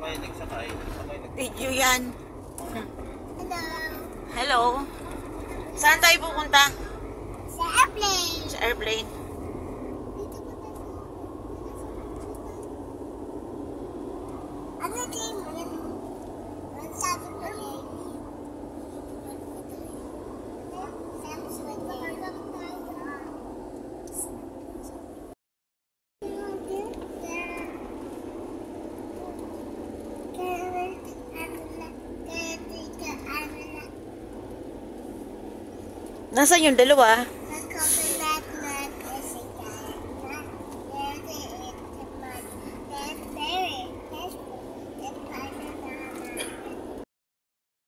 Video yan. Hello. Hello. Saan tayo pupunta? Sa airplane. Sa airplane. Ano team? Ang sabi ko eh. Nasaan yung dalawa?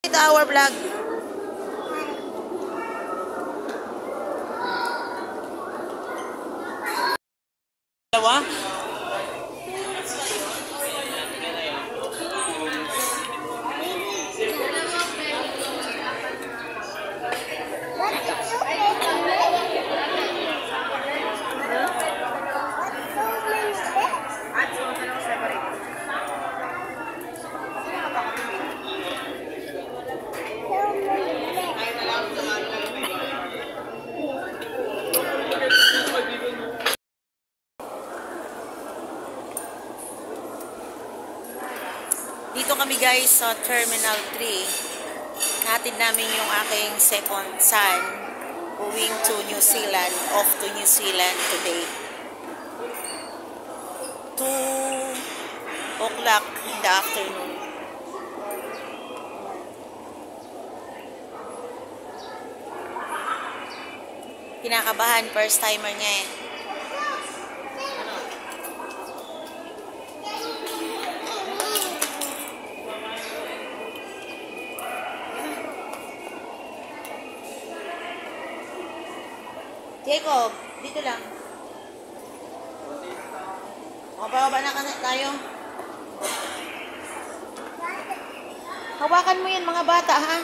Ito our vlog. Dalawa? Dito kami guys sa Terminal 3. Hatid namin yung aking second son going to New Zealand, off to New Zealand today. 2 o'clock in the afternoon. Kinakabahan, first timer niya eh. Jacob, dito lang. O, bababa na tayo. Hawakan mo yan mga bata, ha?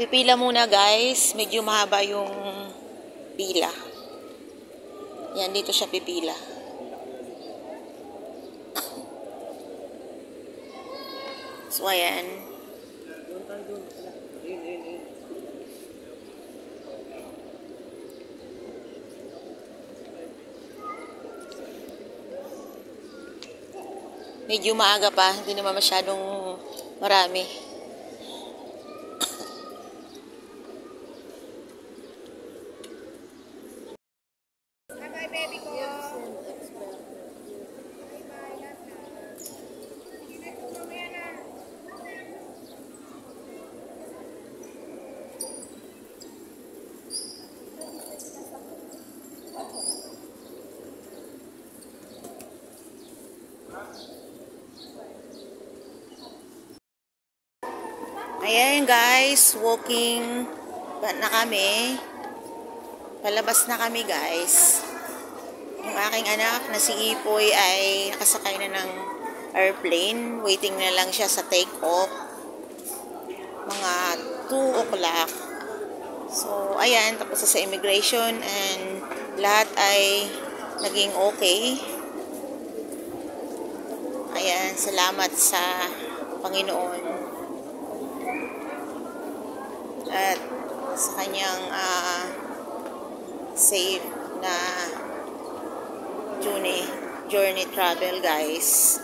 Pipila muna guys. Medyo mahaba yung pila. Yan, dito siya pipila. So, ayan. Medyo maaga pa. Hindi naman masyadong marami. Ayan guys, walking na kami. Palabas na kami guys. Yung aking anak na si Ipoy ay nakasakay na ng airplane. Waiting na lang siya sa take-off. Mga 2 o'clock. So, ayan, tapos sa immigration and lahat ay naging okay. Ayan, salamat sa Panginoon. At sa kanyang safe na journey travel guys.